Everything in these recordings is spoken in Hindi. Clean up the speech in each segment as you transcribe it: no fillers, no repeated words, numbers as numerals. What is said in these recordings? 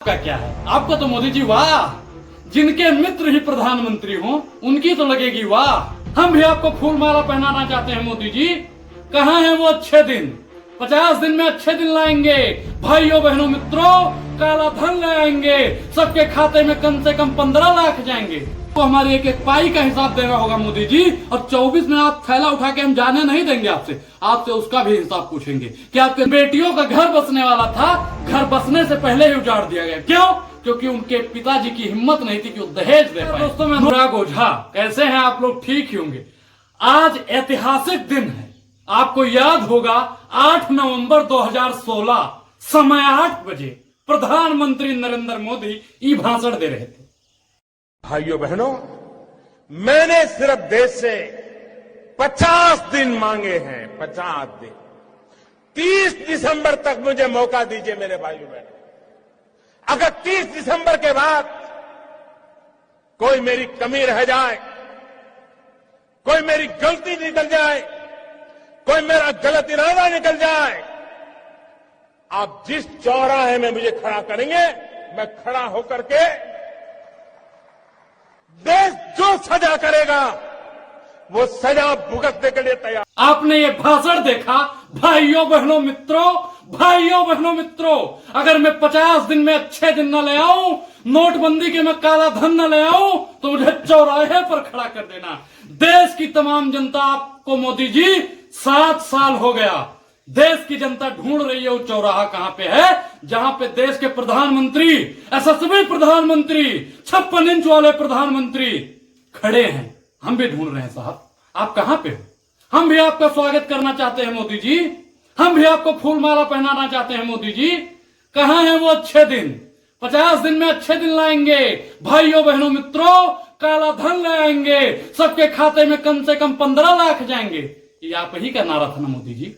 का क्या है? आपका तो मोदी जी वाह, जिनके मित्र ही प्रधानमंत्री हों उनकी तो लगेगी वाह। हम भी आपको फूल माला पहनाना चाहते हैं मोदी जी। कहाँ हैं वो अच्छे दिन? 50 दिन में अच्छे दिन लाएंगे भाइयों बहनों मित्रों, काला धन ले आएंगे, सबके खाते में कम से कम 15 लाख जाएंगे। तो हमारे एक एक पाई का हिसाब देना होगा मोदी जी। और 24 में आप थैला उठा के हम जाने नहीं देंगे आपसे उसका भी हिसाब पूछेंगे कि आपके बेटियों का घर बसने वाला था, घर बसने से पहले ही उजाड़ दिया गया। क्यों? क्योंकि उनके पिताजी की हिम्मत नहीं थी कि वो दहेज दे पाए। दोस्तों मैं अनुराग ओझा, कैसे हैं आप लोग? ठीक ही होंगे। आज ऐतिहासिक दिन है, आपको याद होगा 8 नवंबर 2016 समय 8 बजे प्रधानमंत्री नरेंद्र मोदी ये भाषण दे रहे थे। भाइयों बहनों, मैंने सिर्फ देश से 50 दिन मांगे हैं, 50 दिन। 30 दिसंबर तक मुझे मौका दीजिए मेरे भाइयों बहनों। अगर 30 दिसंबर के बाद कोई मेरी कमी रह जाए, कोई मेरी गलती निकल जाए, कोई मेरा गलत इरादा निकल जाए, आप जिस चौराहे में मुझे खड़ा करेंगे, मैं खड़ा होकर के देश जो सजा करेगा वो सजा भुगतने के लिए तैयार। आपने ये भाषण देखा भाइयों बहनों मित्रों, भाइयों बहनों मित्रों, अगर मैं 50 दिन में अच्छे दिन न ले आऊं, नोटबंदी के मैं काला धन न ले आऊं, तो मुझे चौराहे पर खड़ा कर देना। देश की तमाम जनता आपको मोदी जी 7 साल हो गया, देश की जनता ढूंढ रही है वो चौराहा कहां पे है जहां पे देश के प्रधानमंत्री, यशस्वी प्रधानमंत्री, 56 इंच वाले प्रधानमंत्री खड़े हैं। हम भी ढूंढ रहे हैं साहब, आप कहां पे हो? हम भी आपका स्वागत करना चाहते हैं मोदी जी, हम भी आपको फूल माला पहनाना चाहते हैं मोदी जी। कहां हैं वो अच्छे दिन? 50 दिन में अच्छे दिन लाएंगे भाइयों बहनों मित्रों, काला धन ले आएंगे, सबके खाते में कम से कम 15 लाख जाएंगे। ये आप ही का नारा था ना मोदी जी।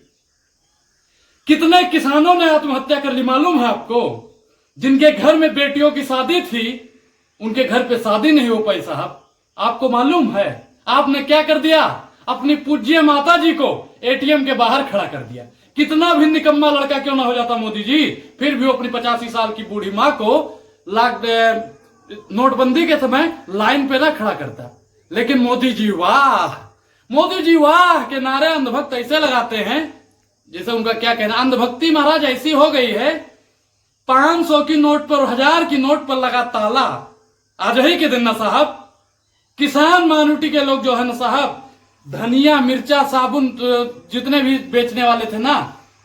कितने किसानों ने आत्महत्या कर ली मालूम है आपको? जिनके घर में बेटियों की शादी थी, उनके घर पे शादी नहीं हो पाई साहब। आपको मालूम है आपने क्या कर दिया? अपनी पूज्य माता जी को एटीएम के बाहर खड़ा कर दिया। कितना भी निकम्मा लड़का क्यों ना हो जाता मोदी जी, फिर भी वो अपनी 85 साल की बूढ़ी मां को नोटबंदी के समय लाइन पे ना खड़ा करता। लेकिन मोदी जी वाह, मोदी जी वाह के नारे अंधभक्त ऐसे लगाते हैं जैसे उनका क्या कहना, अंधभक्ति महाराज ऐसी हो गई है 500 की नोट पर, 1000 की नोट पर लगा ताला। आज ही के दिन ना साहब, किसान मानुटी के लोग जो है ना साहब, धनिया मिर्चा साबुन जितने भी बेचने वाले थे ना,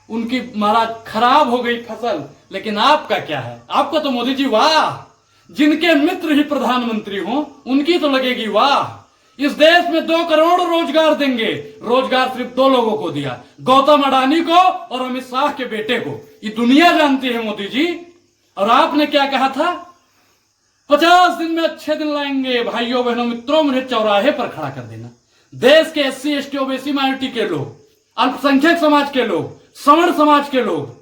उनकी महाराज खराब हो गई फसल। लेकिन आपका क्या है? आपका तो मोदी जी वाह, जिनके मित्र ही प्रधानमंत्री हों उनकी तो लगेगी वाह। इस देश में 2 करोड़ रोजगार देंगे, रोजगार सिर्फ 2 लोगों को दिया, गौतम अडानी को और अमित शाह के बेटे को। ये दुनिया जानती है मोदी जी। और आपने क्या कहा था? 50 दिन में अच्छे दिन लाएंगे भाइयों बहनों मित्रों, मुझे चौराहे पर खड़ा कर देना। देश के SC ST OBC माइनॉरिटी के लोग, अल्पसंख्यक समाज के लोग, सवर्ण समाज के लोग,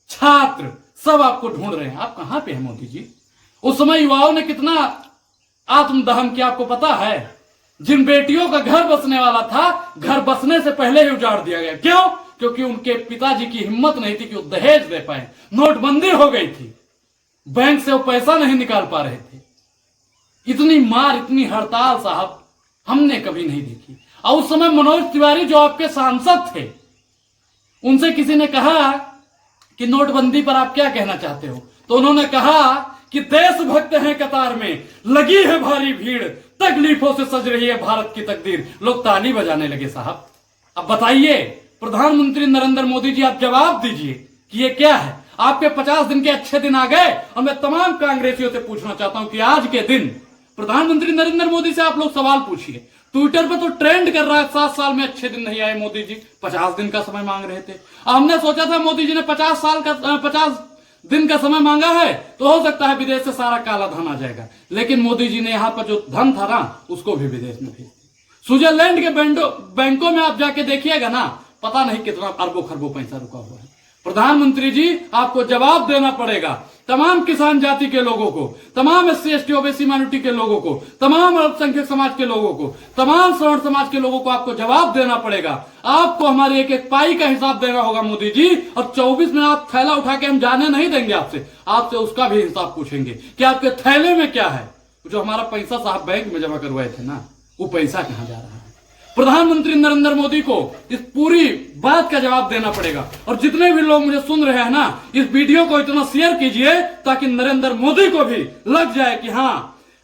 छात्र, सब आपको ढूंढ रहे हैं। आप कहां पे हैं मोदी जी? उस समय युवाओं ने कितना आत्मदहन किया आपको पता है? जिन बेटियों का घर बसने वाला था, घर बसने से पहले ही उजाड़ दिया गया। क्यों? क्योंकि उनके पिताजी की हिम्मत नहीं थी कि वो दहेज दे पाए। नोटबंदी हो गई थी, बैंक से वो पैसा नहीं निकाल पा रहे थे। इतनी मार, इतनी हड़ताल साहब हमने कभी नहीं देखी। और उस समय मनोज तिवारी जो आपके सांसद थे, उनसे किसी ने कहा कि नोटबंदी पर आप क्या कहना चाहते हो? तो उन्होंने कहा कि देशभक्त हैं कतार में, लगी है भारी भीड़, तकलीफों से सज रही है भारत की तकदीर। लोग ताली बजाने लगे साहब। अब बताइए प्रधानमंत्री नरेंद्र मोदी जी, आप जवाब दीजिए कि ये क्या है? आपके 50 दिन के अच्छे दिन आ गए। और मैं तमाम कांग्रेसियों से पूछना चाहता हूं कि आज के दिन प्रधानमंत्री नरेंद्र मोदी से आप लोग सवाल पूछिए। ट्विटर पे तो ट्रेंड कर रहा है 7 साल में अच्छे दिन नहीं आए मोदी जी, 50 दिन का समय मांग रहे थे। हमने सोचा था मोदी जी ने 50 दिन का समय मांगा है तो हो सकता है विदेश से सारा काला धन आ जाएगा। लेकिन मोदी जी ने यहां पर जो धन था ना, उसको भी विदेश में भेज दिया। स्विट्जरलैंड के बैंकों में आप जाके देखिएगा ना, पता नहीं कितना अरबों खरबों पैसा रुका हुआ है। प्रधानमंत्री जी आपको जवाब देना पड़ेगा। तमाम किसान जाति के लोगों को, तमाम SC ST OBC माइनॉरिटी के लोगों को, तमाम अल्पसंख्यक समाज के लोगों को, तमाम सवर्ण समाज के लोगों को आपको जवाब देना पड़ेगा। आपको हमारी एक एक पाई का हिसाब देना होगा मोदी जी। और 24 में आप थैला उठा के हम जाने नहीं देंगे आपसे उसका भी हिसाब पूछेंगे कि आपके थैले में क्या है। जो हमारा पैसा साहब बैंक में जमा करवाए थे ना, वो पैसा कहां जा रहा है। प्रधानमंत्री नरेंद्र मोदी को इस पूरी बात का जवाब देना पड़ेगा। और जितने भी लोग मुझे सुन रहे हैं ना, इस वीडियो को इतना शेयर कीजिए ताकि नरेंद्र मोदी को भी लग जाए कि हाँ।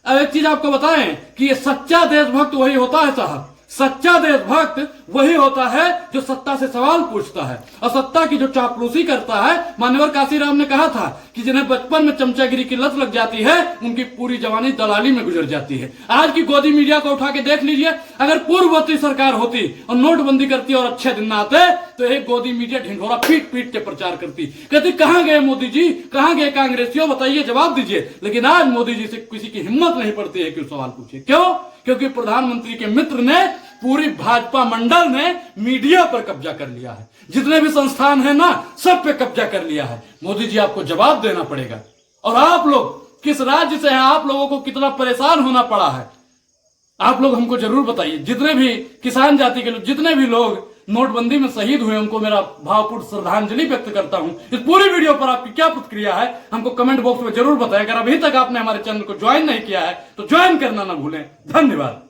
अब एक चीज आपको बताएं कि ये सच्चा देशभक्त वही होता है साहब, सच्चा देशभक्त वही होता है जो सत्ता से सवाल पूछता है और सत्ता की जो चापलूसी करता है। मान्यवर काशीराम ने कहा था कि जिन्हें बचपन में चमचागिरी की लत लग जाती है, उनकी पूरी जवानी दलाली में गुजर जाती है। आज की गोदी मीडिया को उठा के देख लीजिए, अगर पूर्ववर्ती सरकार होती और नोटबंदी करती और अच्छे दिन ना आते तो एक गोदी मीडिया ढिंढोरा पीट पीट के प्रचार करती, कहती कहां गए मोदी जी, कहां गए कांग्रेसियों, बताइए, जवाब दीजिए। लेकिन आज मोदी जी से किसी की हिम्मत नहीं पड़ती है कि सवाल पूछे। क्यों? क्योंकि प्रधानमंत्री के मित्र ने, पूरी भाजपा मंडल ने मीडिया पर कब्जा कर लिया है। जितने भी संस्थान है ना, सब पे कब्जा कर लिया है। मोदी जी आपको जवाब देना पड़ेगा। और आप लोग किस राज्य से हैं, आप लोगों को कितना परेशान होना पड़ा है, आप लोग हमको जरूर बताइए। जितने भी किसान जाति के लोग, जितने भी लोग नोटबंदी में शहीद हुए, उनको मेरा भावपूर्ण श्रद्धांजलि व्यक्त करता हूं। इस पूरी वीडियो पर आपकी क्या प्रतिक्रिया है, हमको कमेंट बॉक्स में जरूर बताएं। अगर अभी तक आपने हमारे चैनल को ज्वाइन नहीं किया है तो ज्वाइन करना ना भूलें। धन्यवाद।